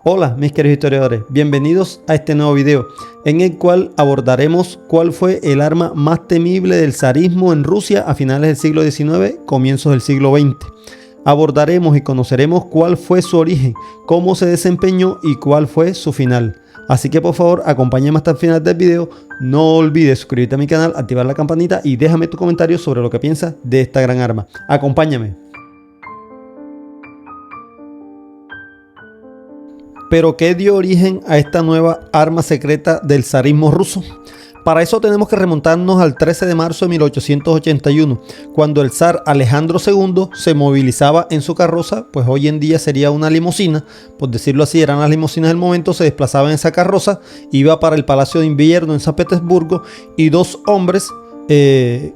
Hola mis queridos historiadores, bienvenidos a este nuevo video en el cual abordaremos cuál fue el arma más temible del zarismo en Rusia a finales del siglo XIX, comienzos del siglo XX. Abordaremos y conoceremos cuál fue su origen, cómo se desempeñó y cuál fue su final. Así que por favor acompáñame hasta el final del video, no olvides suscribirte a mi canal, activar la campanita y déjame tu comentario sobre lo que piensas de esta gran arma. Acompáñame. ¿Pero qué dio origen a esta nueva arma secreta del zarismo ruso? Para eso tenemos que remontarnos al 13 de marzo de 1881, cuando el zar Alejandro II se movilizaba en su carroza, pues hoy en día sería una limusina, por decirlo así, eran las limusinas del momento, se desplazaba en esa carroza, iba para el Palacio de Invierno en San Petersburgo y dos hombres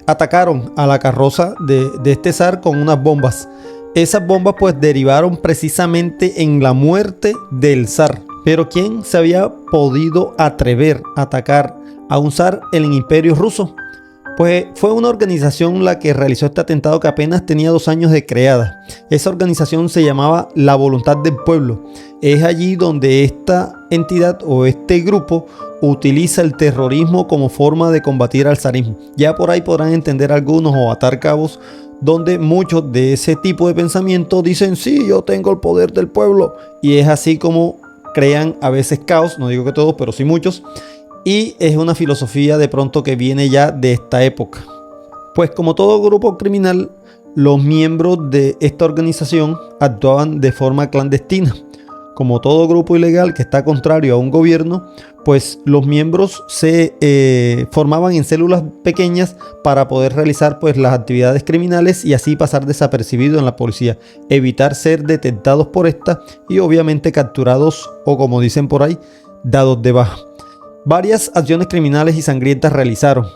atacaron a la carroza de este zar con unas bombas. Esas bombas pues derivaron precisamente en la muerte del zar. Pero ¿quién se había podido atrever a atacar a un zar en el Imperio Ruso? Pues fue una organización la que realizó este atentado que apenas tenía 2 años de creada. Esa organización se llamaba La Voluntad del Pueblo. Es allí donde esta entidad o este grupo utiliza el terrorismo como forma de combatir al zarismo. Ya por ahí podrán entender algunos o atar cabos donde muchos de ese tipo de pensamiento dicen sí, yo tengo el poder del pueblo, y es así como crean a veces caos, no digo que todos, pero sí muchos, y es una filosofía de pronto que viene ya de esta época. Pues como todo grupo criminal, los miembros de esta organización actuaban de forma clandestina. Como todo grupo ilegal que está contrario a un gobierno, pues los miembros se formaban en células pequeñas para poder realizar pues las actividades criminales y así pasar desapercibidos en la policía, evitar ser detectados por esta y obviamente capturados o, como dicen por ahí, dados de baja. Varias acciones criminales y sangrientas realizaron,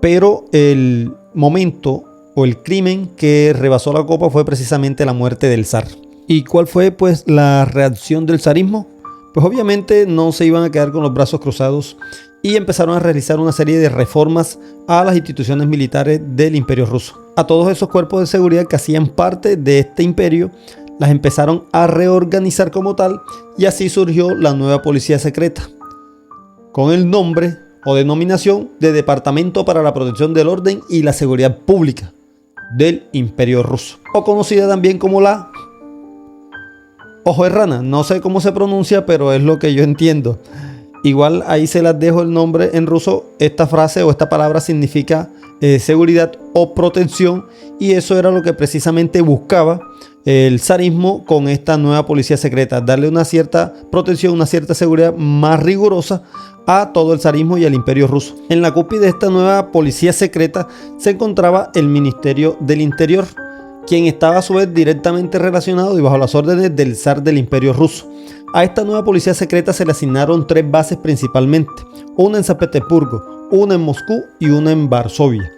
pero el momento o el crimen que rebasó la copa fue precisamente la muerte del zar. ¿Y cuál fue pues la reacción del zarismo? Pues obviamente no se iban a quedar con los brazos cruzados y empezaron a realizar una serie de reformas a las instituciones militares del Imperio Ruso. A todos esos cuerpos de seguridad que hacían parte de este imperio, las empezaron a reorganizar como tal y así surgió la nueva policía secreta, con el nombre o denominación de Departamento para la Protección del Orden y la Seguridad Pública del Imperio Ruso, o conocida también como la Ojo de Rana. No sé cómo se pronuncia, pero es lo que yo entiendo. Igual ahí se las dejo el nombre en ruso. Esta frase o esta palabra significa seguridad o protección, y eso era lo que precisamente buscaba el zarismo con esta nueva policía secreta, darle una cierta protección, una cierta seguridad más rigurosa a todo el zarismo y al Imperio Ruso. En la cúspide de esta nueva policía secreta se encontraba el Ministerio del Interior, quien estaba a su vez directamente relacionado y bajo las órdenes del zar del Imperio Ruso. A esta nueva policía secreta se le asignaron 3 bases principalmente, una en San Petersburgo, una en Moscú y una en Varsovia.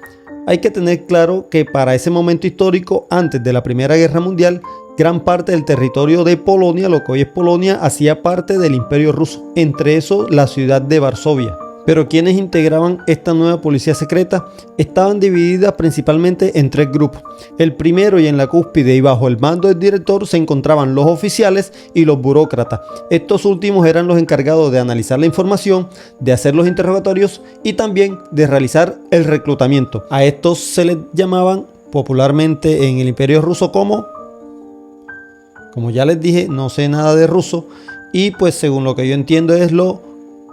Hay que tener claro que para ese momento histórico, antes de la Primera Guerra Mundial, gran parte del territorio de Polonia, lo que hoy es Polonia, hacía parte del Imperio Ruso, entre eso la ciudad de Varsovia. Pero quienes integraban esta nueva policía secreta estaban divididas principalmente en 3 grupos. El primero, y en la cúspide y bajo el mando del director, se encontraban los oficiales y los burócratas. Estos últimos eran los encargados de analizar la información, de hacer los interrogatorios y también de realizar el reclutamiento. A estos se les llamaban popularmente en el Imperio Ruso como ya les dije, no sé nada de ruso, y pues según lo que yo entiendo es lo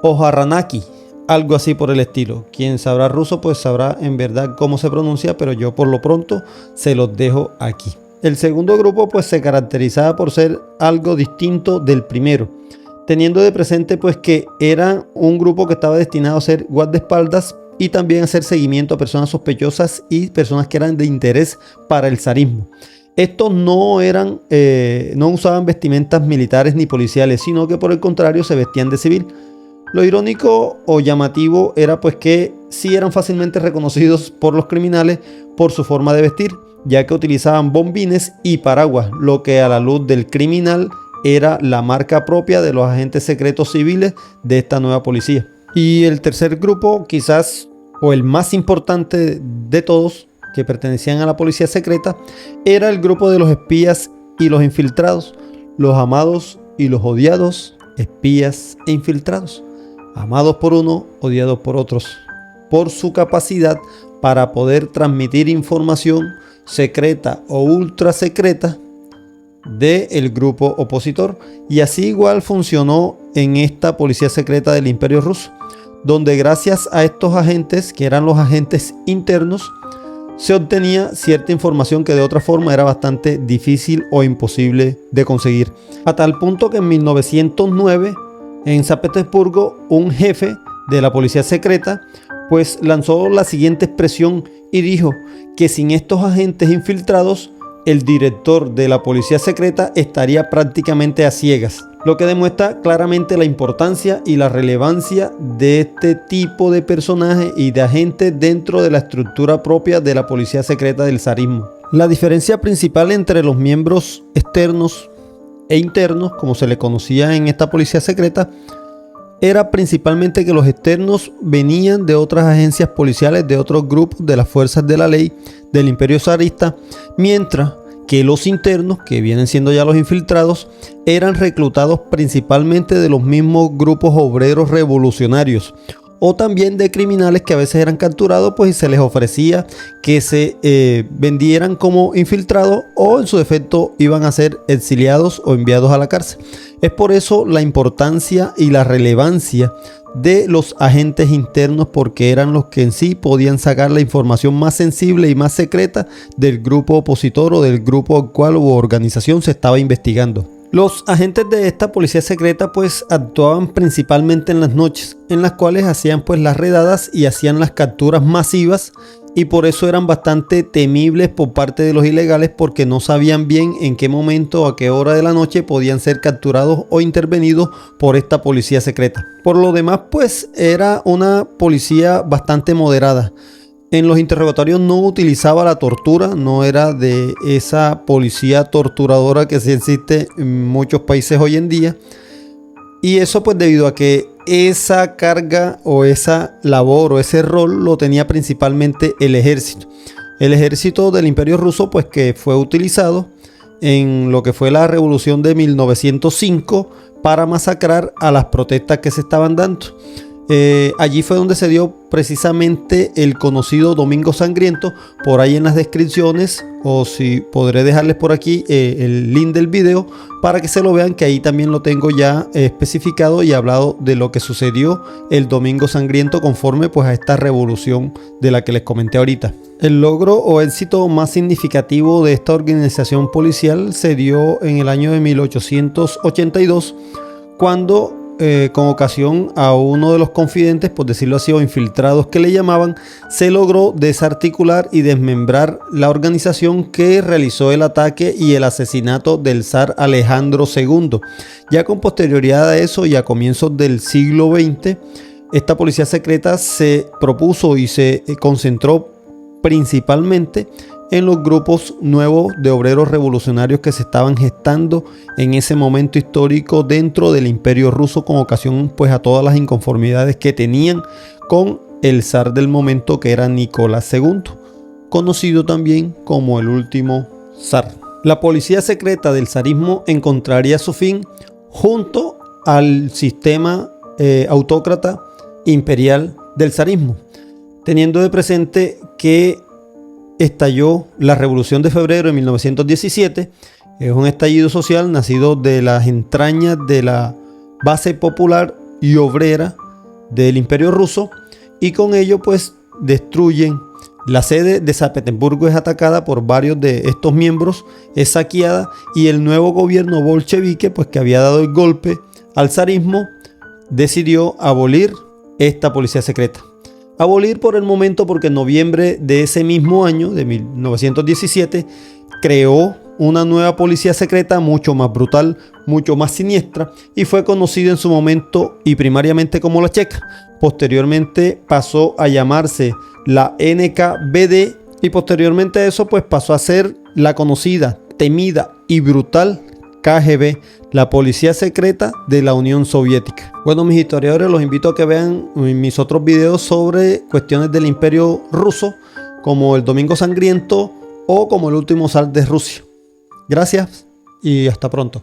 Ojarranaki. Algo así por el estilo. Quien sabrá ruso pues sabrá en verdad cómo se pronuncia, pero yo por lo pronto se los dejo aquí. El segundo grupo pues se caracterizaba por ser algo distinto del primero, teniendo de presente pues que era un grupo que estaba destinado a ser guardaespaldas y también a hacer seguimiento a personas sospechosas y personas que eran de interés para el zarismo. Estos no usaban vestimentas militares ni policiales, sino que por el contrario se vestían de civil. Lo irónico o llamativo era pues que sí eran fácilmente reconocidos por los criminales por su forma de vestir, ya que utilizaban bombines y paraguas, lo que a la luz del criminal era la marca propia de los agentes secretos civiles de esta nueva policía. Y el tercer grupo, quizás o el más importante de todos, que pertenecían a la policía secreta, era el grupo de los espías y los infiltrados, los amados y los odiados espías e infiltrados, amados por unos, odiados por otros, por su capacidad para poder transmitir información secreta o ultra secreta del grupo opositor. Y así igual funcionó en esta policía secreta del Imperio Ruso, donde gracias a estos agentes, que eran los agentes internos, se obtenía cierta información que de otra forma era bastante difícil o imposible de conseguir. A tal punto que en 1909, en San Petersburgo, un jefe de la policía secreta pues lanzó la siguiente expresión y dijo que sin estos agentes infiltrados, el director de la policía secreta estaría prácticamente a ciegas, lo que demuestra claramente la importancia y la relevancia de este tipo de personajes y de agentes dentro de la estructura propia de la policía secreta del zarismo. La diferencia principal entre los miembros externos e internos, como se le conocía en esta policía secreta, era principalmente que los externos venían de otras agencias policiales, de otros grupos de las fuerzas de la ley del Imperio zarista, mientras que los internos, que vienen siendo ya los infiltrados, eran reclutados principalmente de los mismos grupos obreros revolucionarios o también de criminales que a veces eran capturados pues y se les ofrecía que se vendieran como infiltrados o en su defecto iban a ser exiliados o enviados a la cárcel. Es por eso la importancia y la relevancia de los agentes internos, porque eran los que en sí podían sacar la información más sensible y más secreta del grupo opositor o del grupo al cual u organización se estaba investigando. Los agentes de esta policía secreta pues actuaban principalmente en las noches, en las cuales hacían pues las redadas y hacían las capturas masivas, y por eso eran bastante temibles por parte de los ilegales, porque no sabían bien en qué momento o a qué hora de la noche podían ser capturados o intervenidos por esta policía secreta. Por lo demás pues era una policía bastante moderada. En los interrogatorios no utilizaba la tortura, no era de esa policía torturadora que sí existe en muchos países hoy en día. Y eso pues debido a que esa carga o esa labor o ese rol lo tenía principalmente el ejército. El ejército del Imperio Ruso pues que fue utilizado en lo que fue la revolución de 1905 para masacrar a las protestas que se estaban dando. Allí fue donde se dio precisamente el conocido Domingo Sangriento. Por ahí en las descripciones, o si podré dejarles por aquí el link del video para que se lo vean, que ahí también lo tengo ya especificado y hablado de lo que sucedió el Domingo Sangriento conforme pues a esta revolución de la que les comenté ahorita. El logro o éxito más significativo de esta organización policial se dio en el año de 1882 cuando con ocasión a uno de los confidentes, por decirlo así, o infiltrados que le llamaban, se logró desarticular y desmembrar la organización que realizó el ataque y el asesinato del zar Alejandro II. Ya con posterioridad a eso y a comienzos del siglo XX, esta policía secreta se propuso y se concentró principalmente en los grupos nuevos de obreros revolucionarios que se estaban gestando en ese momento histórico dentro del Imperio Ruso, con ocasión pues a todas las inconformidades que tenían con el zar del momento, que era Nicolás II, conocido también como el último zar. La policía secreta del zarismo encontraría su fin junto al sistema autócrata imperial del zarismo, teniendo de presente que estalló la Revolución de Febrero de 1917. Es un estallido social nacido de las entrañas de la base popular y obrera del Imperio Ruso, y con ello pues destruyen la sede de San Petersburgo. Es atacada por varios de estos miembros, es saqueada, y el nuevo gobierno bolchevique pues que había dado el golpe al zarismo decidió abolir esta policía secreta. Abolir por el momento, porque en noviembre de ese mismo año, de 1917, creó una nueva policía secreta mucho más brutal, mucho más siniestra, y fue conocida en su momento y primariamente como la Checa. Posteriormente pasó a llamarse la NKVD, y posteriormente a eso pues pasó a ser la conocida, temida y brutal KGB, la policía secreta de la Unión Soviética. Bueno, mis historiadores, los invito a que vean mis otros videos sobre cuestiones del Imperio Ruso, como el Domingo Sangriento o como el último zar de Rusia. Gracias y hasta pronto.